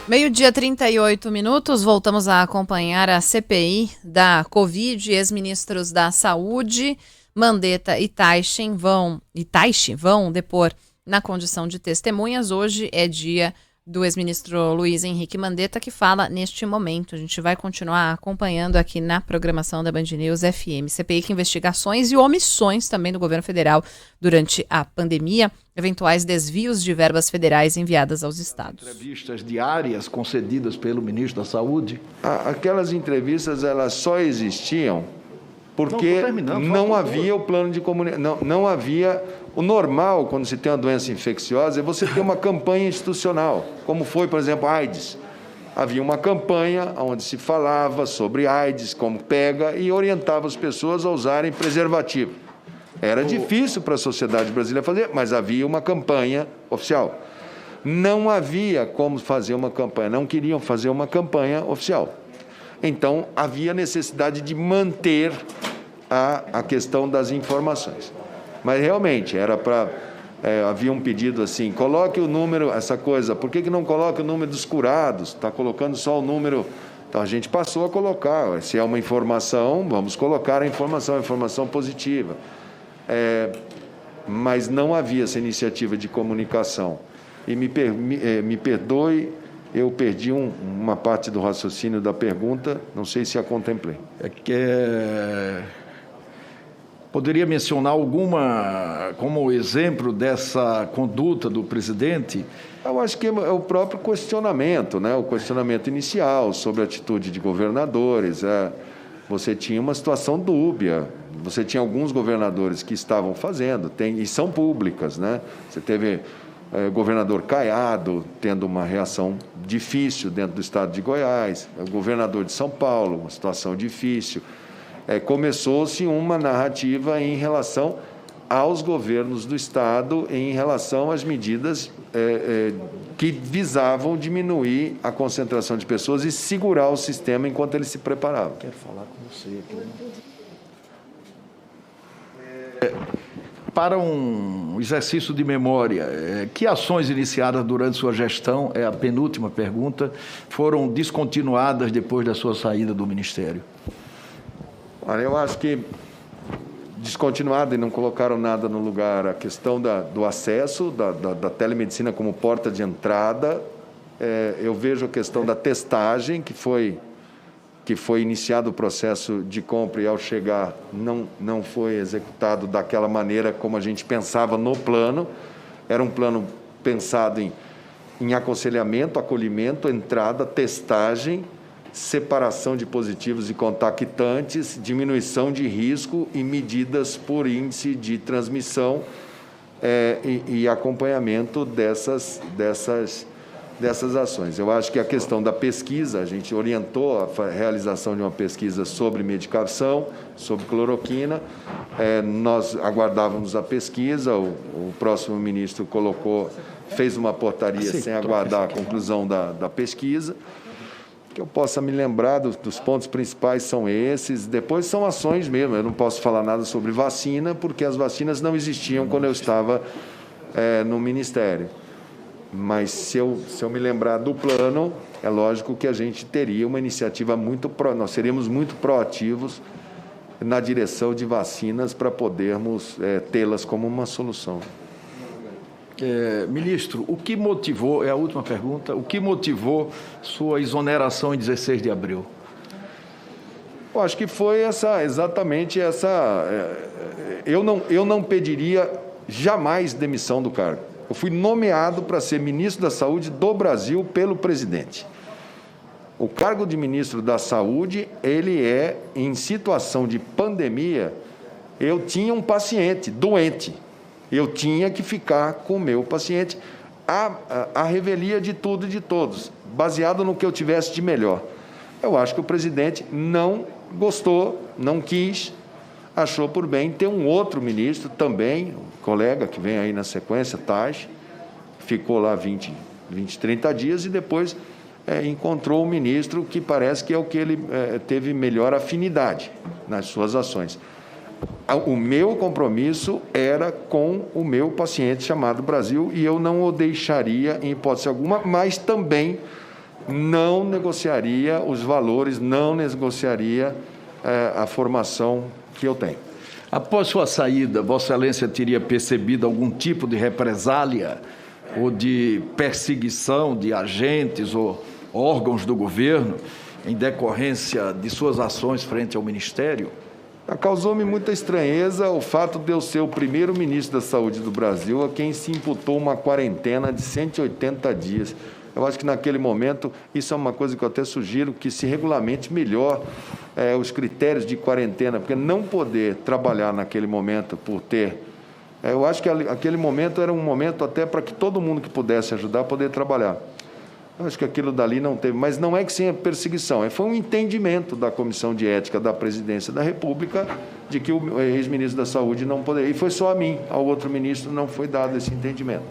Meio-dia, 38 minutos, voltamos a acompanhar a CPI da Covid. Ex-ministros da Saúde, Mandetta e Taixe vão depor na condição de testemunhas. Hoje é dia do ex-ministro Luiz Henrique Mandetta, que fala neste momento. A gente vai continuar acompanhando aqui na programação da Band News FM. CPI que investigações e omissões também do governo federal durante a pandemia, eventuais desvios de verbas federais enviadas aos estados. Entrevistas diárias concedidas pelo ministro da Saúde. Aquelas entrevistas, elas só existiam porque não havia o plano de comunicação, não havia. O normal, quando se tem uma doença infecciosa, é você ter uma campanha institucional, como foi, por exemplo, a AIDS. Havia uma campanha onde se falava sobre AIDS, como pega, e orientava as pessoas a usarem preservativo. Era difícil para a sociedade brasileira fazer, mas havia uma campanha oficial. Não havia como fazer uma campanha, não queriam fazer uma campanha oficial. Então, havia necessidade de manter a questão das informações. Mas, realmente, era para... havia um pedido assim, coloque o número, essa coisa, por que não coloca o número dos curados? Está colocando só o número... Então, a gente passou a colocar, se é uma informação, vamos colocar a informação positiva. Mas não havia essa iniciativa de comunicação. E me perdoe, eu perdi uma parte do raciocínio da pergunta, não sei se a contemplei. Poderia mencionar alguma, como exemplo dessa conduta do presidente? Eu acho que é o próprio questionamento, né? O questionamento inicial sobre a atitude de governadores. Você tinha uma situação dúbia, você tinha alguns governadores que estavam fazendo, e são públicas, né? Você teve governador Caiado tendo uma reação difícil dentro do estado de Goiás, o governador de São Paulo, uma situação difícil. Começou-se uma narrativa em relação aos governos do estado, em relação às medidas que visavam diminuir a concentração de pessoas e segurar o sistema enquanto ele se preparava. Quero falar com você aqui. Para um exercício de memória, que ações iniciadas durante sua gestão, é a penúltima pergunta, foram descontinuadas depois da sua saída do Ministério? Olha, eu acho que descontinuado e não colocaram nada no lugar. A questão do acesso, da telemedicina como porta de entrada. Eu vejo a questão da testagem, que foi iniciado o processo de compra e, ao chegar, não foi executado daquela maneira como a gente pensava no plano. Era um plano pensado em aconselhamento, acolhimento, entrada, testagem, separação de positivos e contactantes, diminuição de risco e medidas por índice de transmissão e acompanhamento dessas ações. Eu acho que a questão da pesquisa, a gente orientou a realização de uma pesquisa sobre medicação, sobre cloroquina. Nós aguardávamos a pesquisa, o próximo ministro fez uma portaria sem aguardar a conclusão da pesquisa. Que eu possa me lembrar dos pontos principais são esses. Depois são ações mesmo. Eu não posso falar nada sobre vacina, porque as vacinas não existiam quando eu estava no Ministério. Mas se eu me lembrar do plano, é lógico que a gente teria uma iniciativa nós seríamos muito proativos na direção de vacinas para podermos tê-las como uma solução. Ministro, o que motivou, é a última pergunta, o que motivou sua exoneração em 16 de abril? Eu acho que foi exatamente essa... Eu não pediria jamais demissão do cargo. Eu fui nomeado para ser ministro da Saúde do Brasil pelo presidente. O cargo de ministro da Saúde, ele em situação de pandemia, eu tinha um paciente doente. Eu tinha que ficar com o meu paciente à revelia de tudo e de todos, baseado no que eu tivesse de melhor. Eu acho que o presidente não gostou, não quis, achou por bem ter um outro ministro também, um colega que vem aí na sequência, Taixe, ficou lá 20, 30 dias e depois encontrou um ministro que parece que é o que ele teve melhor afinidade nas suas ações. O meu compromisso era com o meu paciente chamado Brasil e eu não o deixaria em hipótese alguma, mas também não negociaria os valores, não negociaria a formação que eu tenho. Após sua saída, Vossa Excelência teria percebido algum tipo de represália ou de perseguição de agentes ou órgãos do governo em decorrência de suas ações frente ao Ministério? Causou-me muita estranheza o fato de eu ser o primeiro ministro da Saúde do Brasil a quem se imputou uma quarentena de 180 dias. Eu acho que naquele momento, isso é uma coisa que eu até sugiro, que se regulamente melhor os critérios de quarentena, porque não poder trabalhar naquele momento por ter... eu acho que aquele momento era um momento até para que todo mundo que pudesse ajudar poder trabalhar. Eu acho que aquilo dali não teve, mas não é que sem a perseguição, foi um entendimento da Comissão de Ética da Presidência da República de que o ex-ministro da Saúde não poderia, e foi só a mim, ao outro ministro não foi dado esse entendimento.